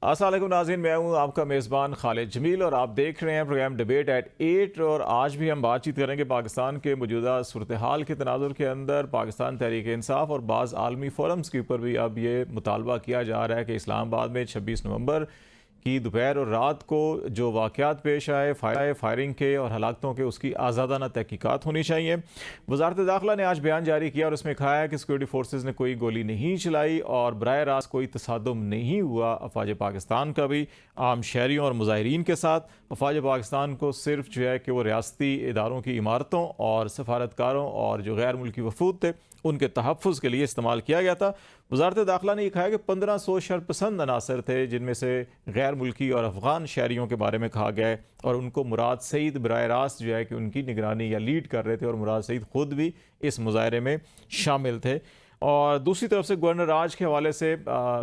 अस्सलाम वालेकुम नाज़रीन, मैं हूं आपका मेज़बान खालिद जमील और आप देख रहे हैं प्रोग्राम डिबेट एट 8। और आज भी हम बातचीत करेंगे पाकिस्तान के मौजूदा सूरत हाल के तनाजुर के अंदर पाकिस्तान तहरीक इंसाफ और बाज़ आलमी फोरम्स के ऊपर भी अब ये मुतालबा किया जा रहा है कि इस्लामाबाद में 26 नवंबर की दोपहर और रात को जो वाक़यात पेश आए फायरिंग के और हलाकतों के, उसकी आज़ादाना तहकीकात होनी चाहिए। वज़ारत दाखिला ने आज बयान जारी किया और उसमें कहा है कि सिक्योरिटी फोर्सेज ने कोई गोली नहीं चलाई और बराह रास्त कोई तसादुम नहीं हुआ अफवाज पाकिस्तान का भी आम शहरियों और मुजाहिरीन के साथ। अफवाज पाकिस्तान को सिर्फ जो है कि वो रियासती इदारों की इमारतों और सफारतकारों और जो गैर मुल्की वफूद थे उनके तहफ़्फ़ुज़ के लिए इस्तेमाल किया गया था। वज़ारत दाखिला ने यह कहा कि 1500 शरपसंद अनासर थे जिनमें से गैर मुल्की और अफ़गान शहरियों के बारे में कहा गया है और उनको मुराद सईद बराह रास्त जो है कि उनकी निगरानी या लीड कर रहे थे और मुराद सईद ख़ुद भी इस मुजाहरे में शामिल थे। और दूसरी तरफ से गवर्नर राज के हवाले से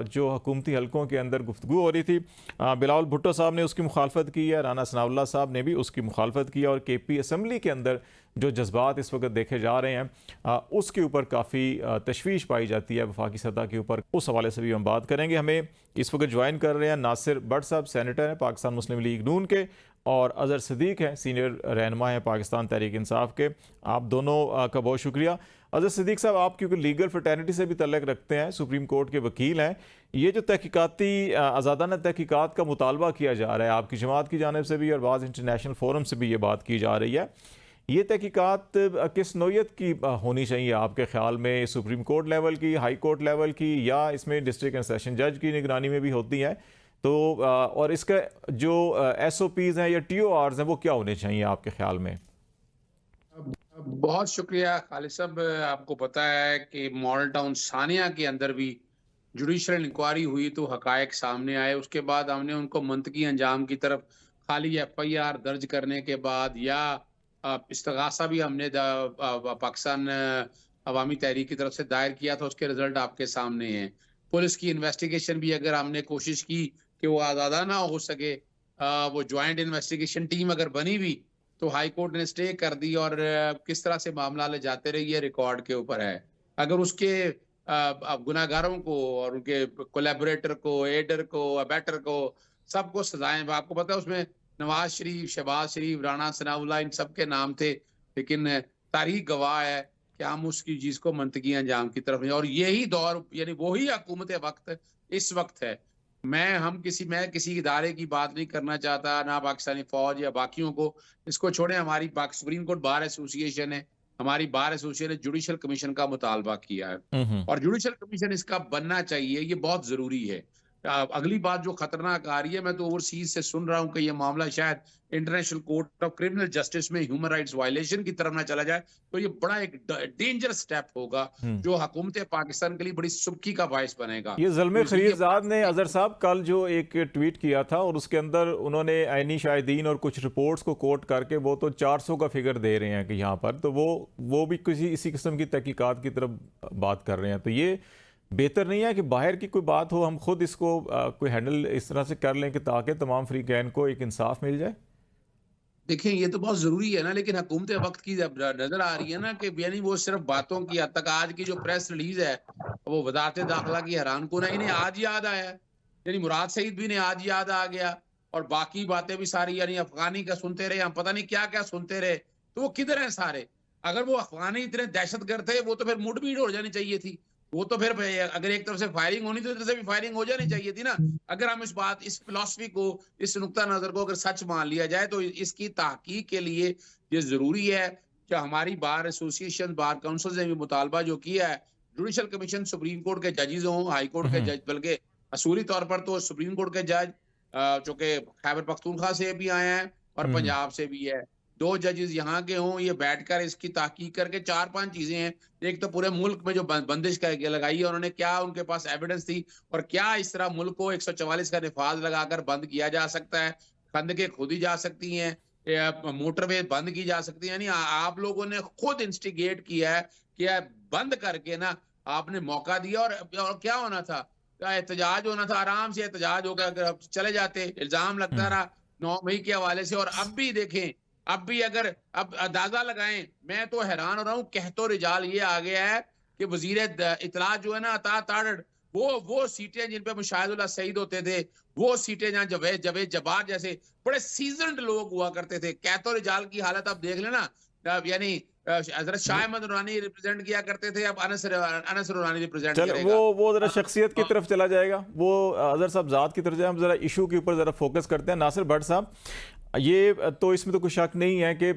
जो हुकूमती हलकों के अंदर गुफ्तगू हो रही थी, बिलावल भुट्टो साहब ने उसकी मुखालफत की है, राना सनाउल्लाह साहब ने भी उसकी मुखालफत की और KP असम्बली के अंदर जो जज्बात इस वक्त देखे जा रहे हैं उसके ऊपर काफ़ी तशवीश पाई जाती है वफाकी सतह के ऊपर। उस हवाले से भी हम बात करेंगे। हमें इस वक्त ज्वाइन कर रहे हैं नासिर भट्ट साहब, सेनेटर हैं पाकिस्तान मुस्लिम लीग नून के, और अज़हर सिद्दीक हैं, सीनियर रहनुमा हैं पाकिस्तान तहरीक इंसाफ के। आप दोनों का बहुत शुक्रिया। अज़हर सिद्दीक साहब, आप क्योंकि लीगल फ्रेटर्निटी से भी तल्लुक़ रखते हैं, सुप्रीम कोर्ट के वकील हैं, ये जो तहकीकाती आज़ादाना तहकीकात का मुतालबा किया जा रहा है आपकी जमात की जानिब से भी और बाज़ इंटरनेशनल फोरम से भी ये बात की जा रही है, ये तहकीकात किस नौयत की होनी चाहिए आपके ख्याल में? सुप्रीम कोर्ट लेवल की, हाई कोर्ट लेवल की, या इसमें डिस्ट्रिक्ट एंड सेशन जज की निगरानी में भी होती हैं? तो और इसका जो SOPs हैं या TORs हैं वो क्या होने चाहिए आपके ख्याल में? बहुत शुक्रिया खालिद साहब। आपको पता है कि मॉडल टाउन सानिया के अंदर भी जुडिशल इंक्वायरी हुई तो हकायक सामने आए। उसके बाद हमने उनको मंतकी अंजाम की तरफ खाली FIR दर्ज करने के बाद या इस्तगासा भी हमने पाकिस्तान अवामी तहरीक की तरफ से दायर किया था, उसके रिजल्ट आपके सामने हैं। पुलिस की इन्वेस्टिगेशन भी अगर हमने कोशिश की कि वो आज़ादाना हो सके, वो ज्वाइंट इन्वेस्टिगेशन टीम अगर बनी भी तो हाई कोर्ट ने स्टे कर दी और किस तरह से मामला ले जाते रहे ये रिकॉर्ड के ऊपर है। अगर उसके गुनाहगारों को और उनके कोलैबोरेटर को, एडर को, अबैटर को सबको सजाएं। आपको पता है उसमें नवाज शरीफ, शहबाज शरीफ, राणा सनाउल्लाह इन सब के नाम थे, लेकिन तारीख गवाह है कि हम उसकी चीज को मंतकी अंजाम की तरफ नहीं। और यही दौर यानी वही हुकूमत वक्त इस वक्त है। मैं किसी इदारे की बात नहीं करना चाहता, ना पाकिस्तानी फौज या बाकियों को, इसको छोड़े। हमारी सुप्रीम कोर्ट बार एसोसिएशन है, हमारी बार एसोसिएशन ने जुडिशल कमीशन का मुतालबा किया है और जुडिशल कमीशन इसका बनना चाहिए, ये बहुत जरूरी है। अगली बात जो खतरनाक आ रही है, मैं तो ओवरसीज से सुन रहा हूं कि ये मामला शायद international court of criminal justice में ह्यूमन राइट्स वायलेशन की तरफ ना चला जाए, तो ये बड़ा एक डेंजर स्टेप होगा जो हुकूमत पाकिस्तान के लिए बड़ी सुर्खी का बायस बनेगा। ये ज़ल्मे तो खलीलज़ाद ने अज़हर साहब कल जो एक ट्वीट किया था और उसके अंदर उन्होंने ऐनी शाहिदीन और कुछ रिपोर्ट्स को कोट करके वो तो 400 का फिगर दे रहे हैं कि यहाँ पर तो वो भी किसी इसी किस्म की तहकीकात की तरफ बात कर रहे हैं। तो ये बेहतर नहीं है कि बाहर की कोई बात हो, हम खुद इसको कोई हैंडल इस तरह से कर लें कि ताकि तमाम फ्रीकैन को एक इंसाफ मिल जाए? देखें, ये तो बहुत जरूरी है ना, लेकिन हुकूमत वक्त की जब नजर आ रही है ना कि यानी वो सिर्फ बातों की हद तक। आज की जो प्रेस रिलीज है वो वजारत दाखिला की हैरान कुन है, इन्हें आज याद आया है, यानी मुराद सईद भी ने आज याद आ गया और बाकी बातें भी सारी यानी अफगानी का सुनते रहे, हम पता नहीं क्या क्या सुनते रहे। तो वो किधर है सारे? अगर वो अफगानी इतने दहशतगर्द थे वो तो फिर मुठभेड़ हो जानी चाहिए थी। वो तो फिर अगर एक तरफ से फायरिंग होनी थी तो इधर से भी फायरिंग हो जानी चाहिए थी ना। अगर हम इस फिलॉसफी को, इस नुक्ता नजर को अगर सच मान लिया जाए तो इसकी तहकीक के लिए ये जरूरी है कि हमारी बार एसोसिएशन, बार काउंसिल ने भी मुतालबा जो किया है, जुडिशल कमीशन सुप्रीम कोर्ट के जजेस हों, हाई कोर्ट के जज, बल्कि असूली तौर पर तो सुप्रीम कोर्ट के जज जो कि खैबर पख्तूनख्वा से भी आए हैं और पंजाब से भी है, 2 जजेस यहाँ के हों, ये बैठकर इसकी तहकीक करके 4-5 चीजें हैं। एक तो पूरे मुल्क में जो बंदिश लगाई है उन्होंने, क्या उनके पास एविडेंस थी और क्या इस तरह मुल्क को 144 का निफाज लगाकर बंद किया जा सकता है, खंदकें खोदी जा सकती हैं, मोटरवे बंद की जा सकती है। यानी आप लोगों ने खुद इंस्टिगेट किया है कि बंद करके ना आपने मौका दिया और क्या होना था, एहतजाज होना था, आराम से एहतजाज होकर अगर चले जाते। इल्जाम लगता रहा 9 मई के हवाले से और अब भी देखें, अब भी अगर अब अंदाजा लगाएं, मैं तो हैरान हो रहा हूं। कहतो रिजाल ये आ गया है कि वजीर इतला जो है ना, अता तारड़, वो सीटें जिन पे मुशाहिदुल्लाह सईद होते थे, वो सीटें जहाँ जावेद जावेद जब्बार जैसे बड़े सीजन्ड लोग हुआ करते थे। कैतो रिजाल की हालत आप देख लेना, यानी हजरत शाह अहमद नूरानी रिप्रेजेंट किया करते थे, अब अनस नूरानी रिप्रेजेंट चल करेगा। वो ज़रा शख्सियत की तरफ चला जाएगा, वो अजहर साहब ज़ात की तरफ जाए, हम ज़रा इशू के ऊपर ज़रा फोकस करते हैं। नासिर भट्ट साहब, ये तो इसमें तो कोई शक नहीं है कि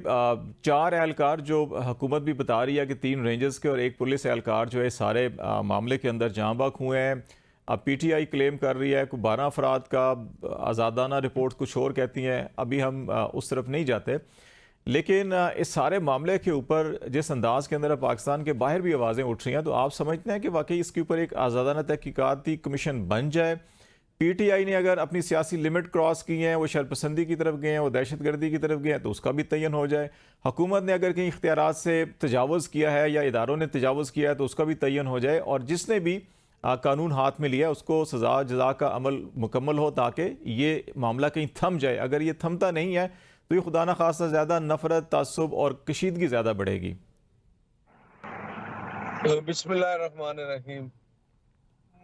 4 एहलकार जो हुकूमत भी बता रही है कि 3 रेंजर्स के और 1 पुलिस एहलकार जो है सारे मामले के अंदर जाँ बहक हुए हैं। अब PTI क्लेम कर रही है कि 12 अफराद का, आज़ादाना रिपोर्ट कुछ और कहती हैं, अभी हम उस तरफ नहीं जाते। लेकिन इस सारे मामले के ऊपर जिस अंदाज के अंदर पाकिस्तान के बाहर भी आवाज़ें उठ रही हैं, तो आप समझते हैं कि वाकई इसके ऊपर एक आज़ादाना तहकीकाती कमीशन बन जाए? PTI ने अगर अपनी सियासी लिमिट क्रॉस की हैं, वो शरपसंदी की तरफ गए हैं, वो दहशतगर्दी की तरफ गए हैं, तो उसका भी तयन हो जाए। हुकूमत ने अगर कहीं इख्तियारात से तजावुज़ किया है या इदारों ने तजावुज़ किया है, तो उसका भी तयन हो जाए, और जिसने भी कानून हाथ में लिया उसको सज़ा जज़ा का अमल मुकम्मल हो, ताकि ये मामला कहीं थम जाए। अगर ये थमता नहीं है तो ये खुदा न खास्ता ज़्यादा नफरत, तासुब और कशीदगी ज़्यादा बढ़ेगी। बिस्मिल्लाहिर्रहमानिर्रहीम।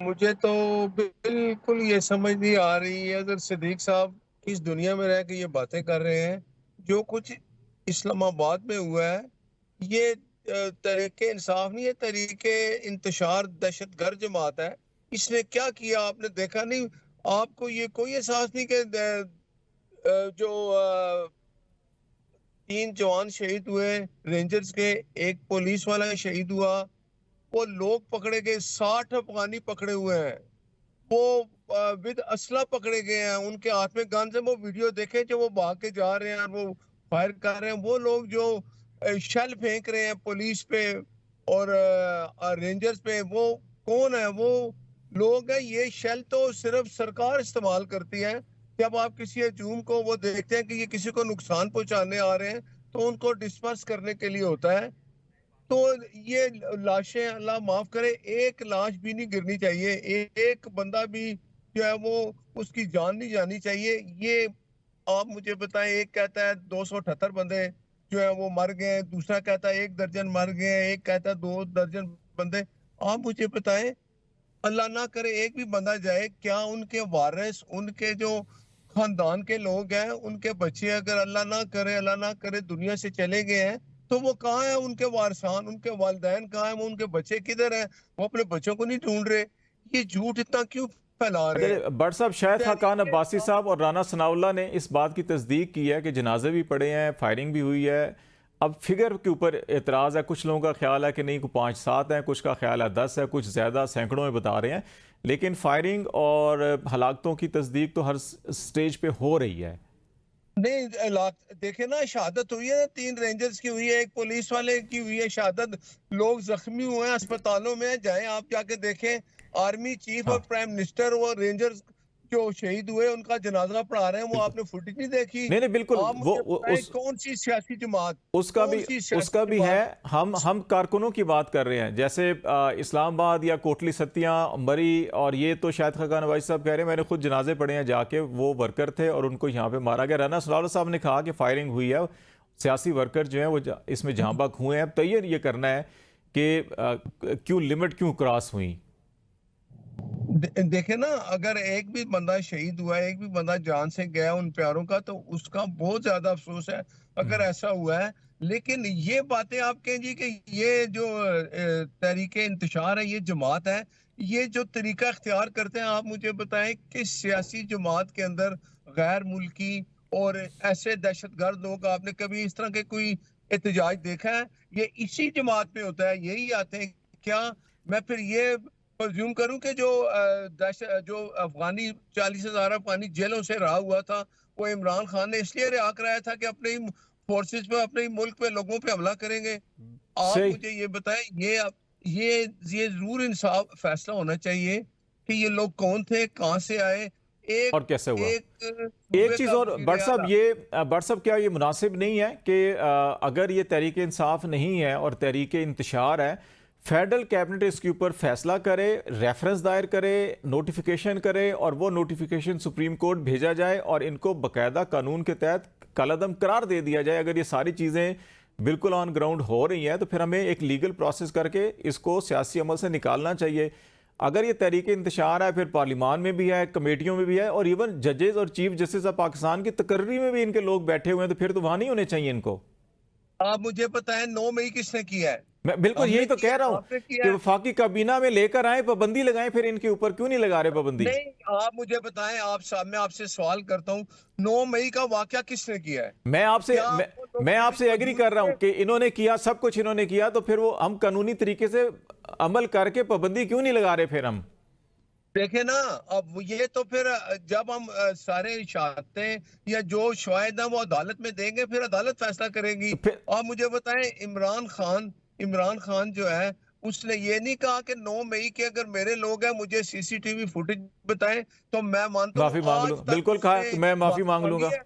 मुझे तो बिल्कुल ये समझ नहीं आ रही है, अगर सिद्दीक साहब इस दुनिया में रह के ये बातें कर रहे हैं, जो कुछ इस्लामाबाद में हुआ है, ये तरीके इंसाफ नहीं है, तरीके इंतशार दहशतगर्द जमात है। इसने क्या किया आपने देखा नहीं? आपको ये कोई एहसास नहीं कि जो 3 जवान शहीद हुए रेंजर्स के, एक पुलिस वाला शहीद हुआ, वो लोग पकड़े गए, 60 अफगानी पकड़े हुए हैं, वो विद असला पकड़े गए हैं, उनके हाथ में गन्स है। वो वीडियो देखे जो वो भाग के जा रहे हैं और वो फायर कर रहे हैं, वो लोग जो शेल फेंक रहे हैं पुलिस पे और रेंजर्स पे, वो कौन है? वो लोग हैं। ये शेल तो सिर्फ सरकार इस्तेमाल करती है। जब आप किसी हजूम को वो देखते हैं कि ये किसी को नुकसान पहुंचाने आ रहे हैं, तो उनको डिस्पर्स करने के लिए होता है। तो ये लाशें, अल्लाह माफ करे, एक लाश भी नहीं गिरनी चाहिए, एक बंदा भी जो है वो उसकी जान नहीं जानी चाहिए। ये आप मुझे बताएं, एक कहता है 278 बंदे जो है वो मर गए, दूसरा कहता है 1 दर्जन मर गए, एक कहता है 2 दर्जन बंदे। आप मुझे बताएं, अल्लाह ना करे एक भी बंदा जाए, क्या उनके वारिस, उनके जो खानदान के लोग हैं, उनके बच्चे अगर अल्लाह ना करे दुनिया से चले गए हैं, तो वो कहाँ है? उनके वारसान, उनके वालिदैन कहाँ है? वो उनके बच्चे किधर हैं? वो अपने बच्चों को नहीं ढूंढ रहे। ये झूठ इतना क्यों फैला रहे हैं? भट्ट साहब, शायद खाकान अब्बासी साहब और राना सनाउल्लाह ने इस बात की तस्दीक की है कि जनाजे भी पड़े हैं, फायरिंग भी हुई है। अब फिगर के ऊपर एतराज़ है, कुछ लोगों का ख्याल है कि नहीं, 5-7 हैं, कुछ का ख्याल है 10 है, कुछ ज़्यादा सैकड़ों में बता रहे हैं। लेकिन फायरिंग और हलाकतों की तस्दीक तो हर स्टेज पे हो रही है। नहीं, देखे ना, शहादत हुई है, 3 रेंजर्स की हुई है, एक पुलिस वाले की हुई है शहादत, लोग जख्मी हुए हैं, अस्पतालों में जाए आप जाके देखें। आर्मी चीफ और हाँ, प्राइम मिनिस्टर और रेंजर्स जो शहीद हुए उनका जनाजा पढ़ा रहे हैं, वो बिल्कुल। आपने फुटेज नहीं देखी? नहीं नहीं, बिल्कुल, आप वो मुझे बताएं, उस कौन सी सियासी जमात, उसका भी कौन सी सियासी उसका भी है। जमात? हम कारकुनों की बात कर रहे हैं, जैसे इस्लामाबाद या कोटली सत्तियां, मरी, और ये तो शायद खाकान अब्बासी साहब कह रहे हैं मैंने खुद जनाजे पढ़े हैं जाके, वो वर्कर थे और उनको यहाँ पे मारा गया। राना सनाउल्लाह साहब ने कहा कि फायरिंग हुई है, सियासी वर्कर जो हैं वो इसमें जहाँ बहक हुए हैं। अब तैयार ये करना है कि क्यों लिमिट क्यों क्रॉस हुई। देखे ना, अगर एक भी बंदा शहीद हुआ है, एक भी बंदा जान से गया उन प्यारों का, तो उसका बहुत ज्यादा अफसोस है अगर ऐसा हुआ है। लेकिन ये बातें आप कहें जी कि ये जो तरीके इंतशार है, ये जमात है, ये जो तरीका इख्तियार करते हैं, आप मुझे बताएं कि सियासी जमात के अंदर गैर मुल्की और ऐसे दहशतगर्द लोग, आपने कभी इस तरह के कोई एहतजाज देखा है? ये इसी जमात में होता है, यही आते हैं क्या? मैं फिर ये प्रेज्यूम करूं कि जो अफगानी 40,000 अफगानी जेलों से रहा हुआ था, वो इमरान खान ने इसलिए रिहा कराया था कि अपने ही फोर्सेस पे, अपने ही मुल्क पे लोगों पे हमला करेंगे? आप सही। मुझे ये बताएं, ये जरूर इंसाफ फैसला होना चाहिए कि ये लोग कौन थे, कहां से आए। एक और कैसे हुआ? एक एक सूबे चीज़ का और वजीर भट्ट साहब, आला। भट्ट साहब, क्या ये मुनासिब नहीं है कि अगर ये तहरीक इंसाफ नहीं है और तहरीक इंतशार है, फेडरल कैबिनेट इसके ऊपर फैसला करे, रेफरेंस दायर करे, नोटिफिकेशन करे, और वो नोटिफिकेशन सुप्रीम कोर्ट भेजा जाए और इनको बाकायदा कानून के तहत कलअदम करार दे दिया जाए। अगर ये सारी चीज़ें बिल्कुल ऑन ग्राउंड हो रही हैं, तो फिर हमें एक लीगल प्रोसेस करके इसको सियासी अमल से निकालना चाहिए। अगर ये तहरीक इंतशार है, फिर पार्लिमान में भी है, कमेटियों में भी है, और इवन जजेस और चीफ जस्टिस ऑफ पाकिस्तान की तकर्री में भी इनके लोग बैठे हुए हैं, तो फिर तो वहां नहीं होने चाहिए इनको। आप मुझे बताएं 9 मई किसने किया है? मैं बिल्कुल हमने यही तो किया कह है, रहा हूं आपने किया कि है? वफाकी काबीना में लेकर आए, पाबंदी लगाएं फिर इनके ऊपर, क्यों नहीं लगा रहे पाबंदी? नहीं, आप मुझे बताएं, मैं आपसे सवाल करता हूं, 9 मई का वाकया किसने किया है? मैं आपसे क्या मैं, वो लोगों मैं के आपसे बीच एग्री मौजूद कर रहा हूं थे? कि इन्होंने किया, सब कुछ इन्होंने किया, तो फिर वो हम कानूनी तरीके से अमल करके पाबंदी क्यों नहीं लगा रहे फिर हम? देखे ना, अब ये तो फिर जब हम सारे शहादतें या जो शवाहिद हैं वो अदालत में देंगे, फिर अदालत फैसला करेगी। तो फिर आप मुझे बताएं, इमरान खान जो है, उसने ये नहीं कहा कि 9 मई के अगर मेरे लोग हैं मुझे सीसीटीवी फुटेज बताएं, तो मैं मानता हूँ माफी मांग आज लूं, तक बिल्कुल कहा उसने कि मैं माफी माफी मांग मांगी लूंगा। है?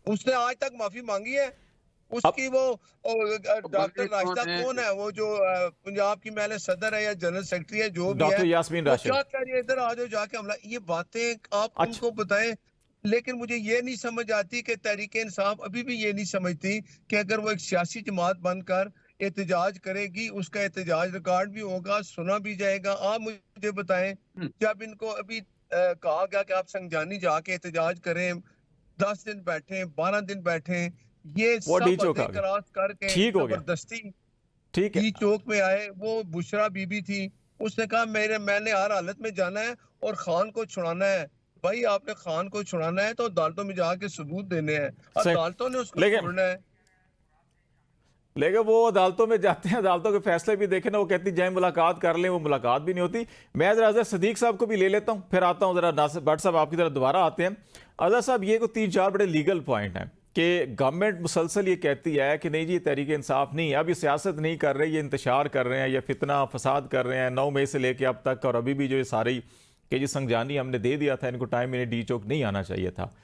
उसने आज तक माफी मांगी है? अब उसकी वो तो डॉक्टर बंदे राशिदा कौन है? कौन है, वो जो पंजाब की महले सदर है या जनरल सेक्रेटरी है, जो भी है, डॉक्टर यास्मीन वो राशिद। क्या कह रही है, इधर आ जाओ जाके हमला, ये बातें आप अच्छा, उनको बताएं। लेकिन मुझे ये नहीं समझ आती कि तहरीक इंसाफ अभी भी ये नहीं समझती कि अगर वो एक सियासी जमात बनकर एहतजाज करेगी, उसका एहतजाज रिकॉर्ड भी होगा, सुना भी जाएगा। आप मुझे बताएं, हम्म, जब इनको अभी कहा गया कि आप संगजानी जाके एहतजाज करें, 10 दिन बैठे, 12 दिन बैठे, ये वो डी सब चौक हदें आ गया, क्रॉस करके ठीक हो गया, जबरदस्ती ठीक है। डी चौक में आए। वो बुशरा बीबी थी, उसने कहा मैंने हर हालत में जाना है और खान को छुड़ाना है। भाई, आपने खान को छुड़ाना है तो अदालतों में जाके सबूत देने हैं, सही, अदालतों ने उसको लेकिन छोड़ना है। लेकिन वो अदालतों में जाते हैं, अदालतों के फैसले भी देखे ना, वो कहती जाए मुलाकात कर लें, वो मुलाकात भी नहीं होती। मैं जरा अजहर सदीक साहब को भी ले लेता हूँ, फिर आता हूँ जरा नासिर भट्ट साहब आपकी तरफ दोबारा आते हैं। अजहर साहब, ये को 3-4 बड़े लीगल पॉइंट हैं कि गवर्नमेंट मुसलसल ये कहती है कि नहीं जी ये तहरीक इंसाफ नहीं है, अब ये सियासत नहीं कर रहे, ये इंतशार कर रहे हैं, ये फितना फसाद कर रहे हैं 9 मई से लेके अब तक, और अभी भी जो ये सारी कि जी संगजानी हमने दे दिया था इनको टाइम, इन्हें डी चौक नहीं आना चाहिए था,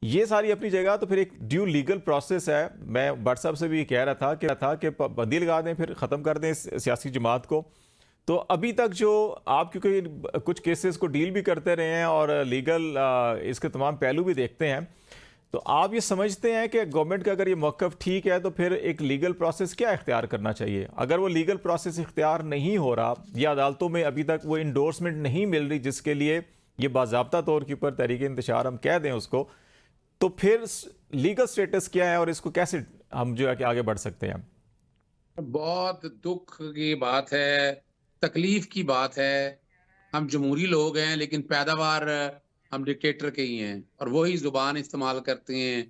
ये सारी अपनी जगह, तो फिर एक ड्यू लीगल प्रोसेस है। मैं भट्ट साहब से भी कह रहा था कि पाबंदी लगा दें, फिर ख़त्म कर दें इस सियासी जमात को। तो अभी तक जो आप क्योंकि कुछ केसेस को डील भी करते रहे हैं और लीगल इसके तमाम पहलू भी देखते हैं, तो आप ये समझते हैं कि गवर्नमेंट का अगर ये मौक़िफ़ ठीक है तो फिर एक लीगल प्रोसेस क्या इख्तियार करना चाहिए? अगर वो लीगल प्रोसेस इख्तियार नहीं हो रहा या अदालतों में अभी तक वो इंडोर्समेंट नहीं मिल रही जिसके लिए ये बाज़ाब्ता तौर के ऊपर तहरीक इंतशार हम कह दें उसको, तो फिर लीगल स्टेटस क्या है और इसको कैसे हम जो है कि आगे बढ़ सकते हैं? बहुत दुख की बात है, तकलीफ की बात है। हम जमहूरी लोग हैं, लेकिन पैदावार हम डिक्टेटर के ही हैं, और वही जुबान इस्तेमाल करते हैं,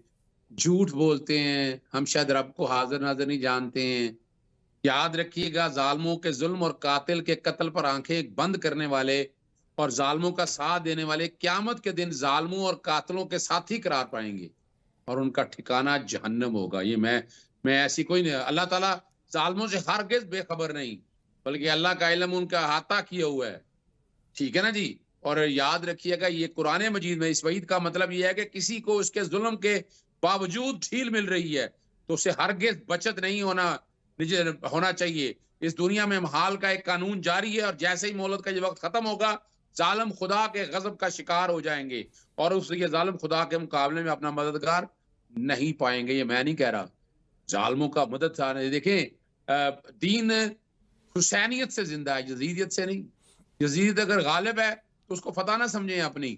झूठ बोलते हैं, हम शायद रब को हाजिर नाजिर नहीं जानते हैं। याद रखिएगा, जालिमों के जुल्म और कातिल के कत्ल पर आंखें बंद करने वाले और जालिमों का साथ देने वाले क़यामत के दिन जालिमों और कातिलों के साथी करार पाएंगे, और उनका ठिकाना जहन्नम होगा। ये मैं ऐसी कोई नहीं, अल्लाह ताला जालिमों से हरगिज़ बेखबर नहीं, बल्कि अल्लाह का इल्म उनका अहाता किया हुआ है। ठीक है ना जी? और याद रखिएगा, ये कुरान मजीद में इस वईद का मतलब ये है कि किसी को उसके जुल्म के बावजूद ढील मिल रही है तो उसे हरगिज़ बचत नहीं होना चाहिए। इस दुनिया में हाल का एक कानून जारी है, और जैसे ही मोहलत का ये वक्त खत्म होगा, जालिम खुदा के गजब का शिकार हो जाएंगे, और उस ये जालिम खुदा के मुकाबले में अपना मददगार नहीं पाएंगे। ये मैं नहीं कह रहा, जालिमों का मदद देखें, दीन हुसैनियत से जिंदा है, यजीदियत से नहीं। यजीद अगर गालिब है तो उसको फतह ना समझें अपनी।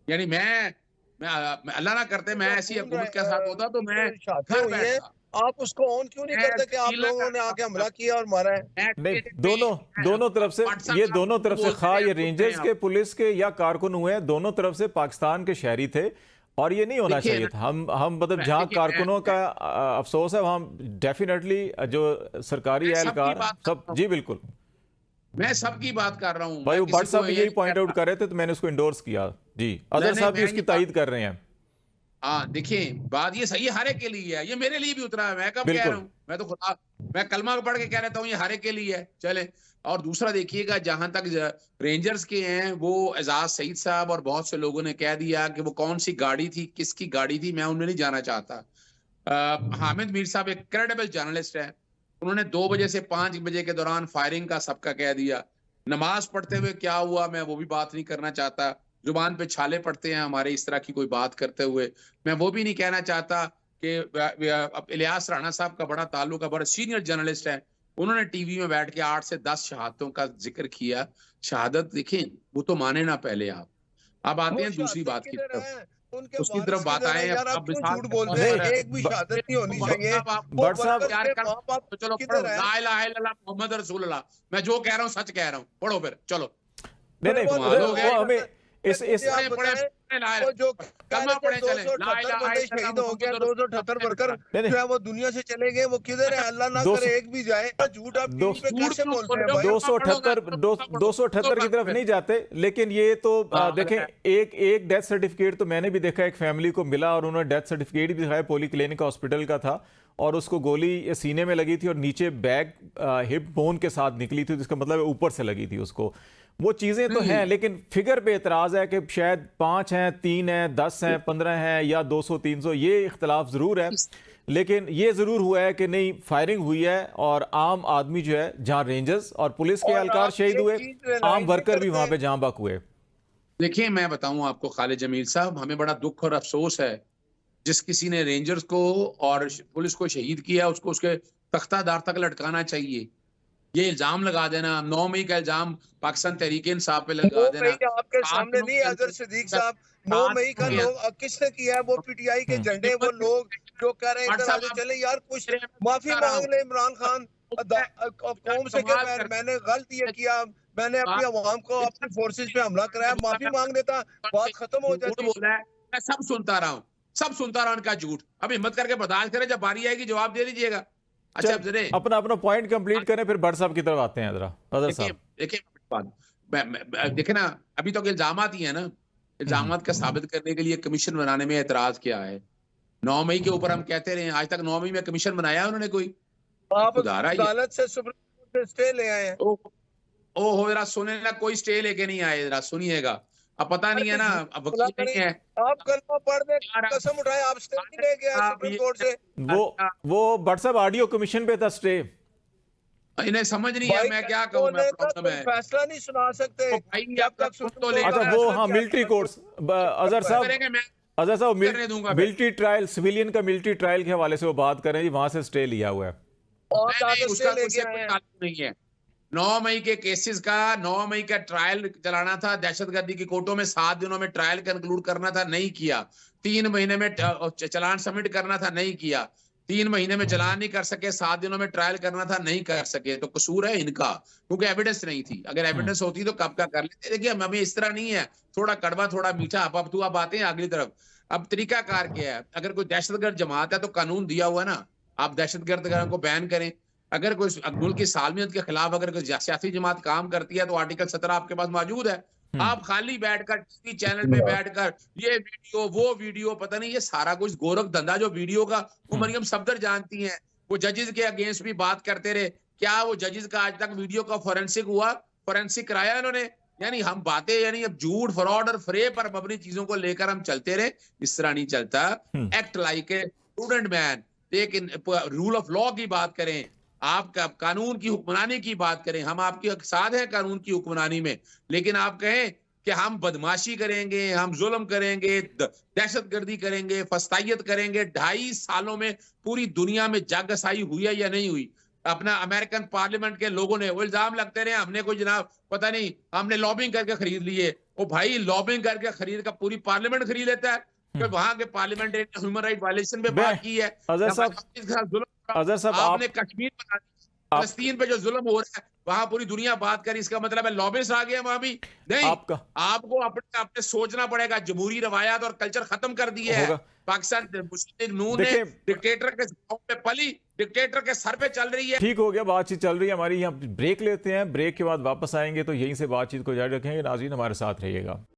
यानी मैं अल्लाह ना करते मैं ऐसी हुकूमत के साथ होता तो मैं शादी घर हुई है, बैठता, आप उसको ऑन क्यों नहीं मैं करते कि आप वकीला लोगों ने आके हमला किया और मारा है? नहीं, दोनों तरफ से, ये दोनों तरफ से, खा ये रेंजर्स के, पुलिस के या कारकुन हुए, दोनों तरफ से पाकिस्तान के शहरी थे, और ये नहीं होना चाहिए था। हम मतलब जहाँ कारकुनों का अफसोस है वहाँ डेफिनेटली जो सरकारी एहलकार सब, जी बिल्कुल, मैं सबकी बात कर रहा हूँ। भाई वो भट्ट साहब भी यही पॉइंट आउट कर रहे थे तो मैंने उसको इंडोर्स किया। जी, अजहर साहब भी उसकी तायद कर रहे हैं। हाँ, देखिए बात ये सही है, हर एक के लिए है, ये मेरे लिए भी उतरा है, मैं कब कह रहा हूँ, मैं तो खुदा, मैं कलमा पढ़ के कह रहता हूँ, ये हर एक के लिए है। चले, और दूसरा देखिएगा, जहां तक रेंजर्स के हैं, वो एजाज सईद साहब और बहुत से लोगों ने कह दिया कि वो कौन सी गाड़ी थी, किसकी गाड़ी थी, मैं उनमें नहीं जाना चाहता। हामिद मीर साहब एक क्रेडिबल जर्नलिस्ट है, उन्होंने 2 बजे से 5 बजे के दौरान फायरिंग का सबका कह दिया। नमाज पढ़ते हुए क्या हुआ, मैं वो भी बात नहीं करना चाहता। जुबान पे छाले पड़ते हैं हमारे इस तरह की कोई बात करते हुए, मैं वो भी नहीं कहना चाहता कि इलियास राणा साहब का बड़ा ताल्लुक है, बड़ा सीनियर जर्नलिस्ट है, उन्होंने टीवी में बैठ के 8 से 10 शहादतों का जिक्र किया। शहादत देखें, वो तो माने ना पहले आप। अब आते वो हैं दूसरी शहादत बात की किधर तरफ। है? उनके उसकी वारिस तरफ बात किधर है आए। यार? आप अब क्यों मिसाल झूठ के बोलते तौर हैं? पर एक भी शहादत नहीं होनी चाहिए। आप वो भट्ट साहब, वर्कर्स प्यार के कर माँ बाप तो चलो किधर पढ़ो, है? ला इलाहा इल्लल्लाह मोहम्मद रसूलुल्लाह। मैं जो कह रहा हूँ सच कह रहा हूँ, पढ़ो फिर चलो। नहीं नहीं, कमाल हो गया। वो हमें इस मुझे आप पढ़े बताएं, पढ़े वो जो कह कलमा रहे थे पढ़े चले, ला 278 इलाहा बंदे इल्लल्लाह शहीद हो गए, मोहम्मद 278 वर्कर नहीं जो नहीं, है वो दुनिया से चले गए, वो किधर है? अल्लाह ना दो करे एक भी जाए। झूठ आप दो टीवी पे झूठ कैसे क्यों बोलते बोल हैं रहे हो? भाई? 278 की तरफ नहीं जाते, लेकिन ये तो देखें, एक डेथ सर्टिफिकेट तो मैंने भी देखा, एक फैमिली को मिला और उन्होंने डेथ सर्टिफिकेट भी दिखाया, पोली क्लिनिक हॉस्पिटल का था, और उसको गोली सीने में लगी थी और नीचे बैक हिप बोन के साथ निकली थी, जिसका मतलब ऊपर से लगी थी उसको। वो चीज़ें तो हैं, लेकिन फिगर पे एतराज़ है कि शायद 5 हैं, 3 हैं, 10 हैं, 15 हैं या 200 300, ये इख्तलाफ ज़रूर है। लेकिन ये ज़रूर हुआ है कि नहीं, फायरिंग हुई है और आम आदमी जो है, जहाँ रेंजर्स और पुलिस के और एहलकार आप शहीद एक हुए, चीज realize आम नहीं वर्कर भी करते। वहाँ पे जाँ बक हुए। देखिए, मैं बताऊं आपको खालिद जमील साहब, हमें बड़ा दुख और अफसोस है जिस किसी ने रेंजर्स को और पुलिस को शहीद किया, उसको उसके तख्तादार तक लटकाना चाहिए। ये इल्जाम लगा देना, 9 मई का इल्जाम पाकिस्तान तहरीक इंसाफ पे 9 लगा देना, मई आपके 7 सामने दिनों नहीं के है अजहर अंदर सिद्दीक साहब। 9 मई का के लोग किसने किया है? वो पीटीआई के झंडे, वो लोग जो कह रहे हैं इधर व्हाट्सएप आगे चले यार, कुछ आप माफी बता रहा मांग हूं। ले इमरान खान कौम से के कमाल कर मैंने गलत ये किया, मैंने अपनी अवाम को, अपनी फोर्सेस पे हमला कराया, माफी मांग लेता, बात खत्म हो झूठ जाती। बोला है, मैं सब सुनता रहा हूँ, सब सुनता रहा उनका झूठ। अब हिम्मत करके बर्दाश्त करें, जब बारी आएगी जवाब दे दीजिएगा। अच्छा, अब चल, जरे अपना अपना पॉइंट कंप्लीट करें, फिर भट्ट साहब की तरफ आते हैं। जरा अदर देखिए साहब। देखिए बात, देखिए ना, अभी तक इल्जामात ही है ना। इल्जामात का साबित करने के लिए कमीशन बनाने में एतराज क्या है? 9 मई के ऊपर हम कहते रहे, आज तक 9 मई में कमीशन बनाया उन्होंने कोई? आप खुदारा ये अदालत से सुप्रीम कोर्ट से स्टे ले आए हैं। ओ हो, जरा सुने ना, कोई स्टे लेके नहीं आए, जरा सुनिएगा। अब पता नहीं है ना, अब बोला वकील नहीं करें, है आप कलमा पढ़ दे, यार। कसम उठाए, आप स्टे नहीं लेके आए आप सुप्रीम ये कोर्ट से। वो भट्ट साहब ऑडियो कमीशन पे था स्टे। इन्हें समझ नहीं है, भाई मैं क्या कहूँ, मैं प्रॉब्लम कोई है। फैसला नहीं सुना सकते तो भाई जब आप तक सुन सुप्रीम तो कोर्ट ले। का अच्छा, वो फैसला हाँ, क्या मिलिट्री कोर्ट्स, अजहर साहब, करेंगे, मैं अजहर साहब, करने दूंगा। मिलिट्री ट्रायल, सिविलियन का मिलिट्री ट्रायल के हवाले से वो बात करें जी, वहां से स्टे लिया हुआ है। और नहीं, कागज उसका से लेके उससे आए कोई हैं। ताल्लुक नहीं है। 9 मई के केसेस का, 9 मई का ट्रायल चलाना था, दहशतगर्दी की कोर्टों में 7 दिनों में ट्रायल कंक्लूड करना था, नहीं किया। 3 महीने में चालान सबमिट करना था, नहीं किया। 3 महीने में चालान नहीं कर सके, 7 दिनों में ट्रायल करना था, नहीं कर सके। तो कसूर है इनका, क्योंकि एविडेंस नहीं थी। अगर एविडेंस होती तो कब का कर लेते। देखिए, हमें इस तरह नहीं है, थोड़ा कड़वा थोड़ा मीठा। अब तो आप आते हैं अगली तरफ। अब तरीकाकार क्या है? अगर कोई दहशतगर्द जमात है तो कानून दिया हुआ है ना, आप दहशतगर्द को बैन करें। अगर कोई मुल्क की सालमियत के खिलाफ अगर कोई सियासी जमात काम करती है तो आर्टिकल 17 आपके पास मौजूद है। आप खाली बैठकर टीवी चैनल पे बैठकर ये वीडियो वो वीडियो, पता नहीं ये सारा कुछ गोरख धंधा जो वीडियो का, वो मरियम सफदर जानती हैं। वो जजेस के अगेंस्ट भी बात करते रहे, क्या वो जजेस का आज तक वीडियो का फोरेंसिक हुआ? फोरेंसिक कराया इन्होंने? यानी हम बातें, यानी अब झूठ, फ्रॉड और फ्रे पर मबनी चीजों को लेकर हम चलते रहे, इस तरह नहीं चलता। Act like a student man, लेकिन रूल ऑफ लॉ की बात करें, आप कानून की हुक्मरानी की बात करें, हम आपके साथ हैं कानून की हुक्मरानी में, लेकिन आप कहें कि हम बदमाशी करेंगे, हम जुल्म करेंगे, दहशतगर्दी करेंगे, फस्तायत करेंगे। 2.5 सालों में पूरी दुनिया में जागसाई हुई है या नहीं हुई? अपना अमेरिकन पार्लियामेंट के लोगों ने वो इल्जाम लगते रहे, हमने कोई जनाब पता नहीं, हमने लॉबिंग करके खरीद लिए। ओ भाई, लॉबिंग करके खरीद का पूरी पार्लियामेंट खरीद लेता है कि वहां के पार्लियामेंट ने ह्यूमन राइट वायलेशन पे बात की है। अजहर साहब, आपने कश्मीर बना दिया, फलस्तीन पे जो जुल्म हो रहा है वहां पूरी दुनिया बात करी, इसका मतलब है लॉबिस्ट आ गया वहां भी नहीं। आपको अपने सोचना पड़ेगा। जमहूरी रवायात और कल्चर खत्म कर दिया है। पाकिस्तान मुस्लिम लीग नून ने डिक्टेटर के पे पली, डिक्टेटर के सर पे चल रही है। ठीक हो गया, बातचीत चल रही है हमारी। यहाँ ब्रेक लेते हैं, ब्रेक के बाद वापस आएंगे तो यहीं से बातचीत को जारी रखेंगे। नाज़रीन, हमारे साथ रहिएगा।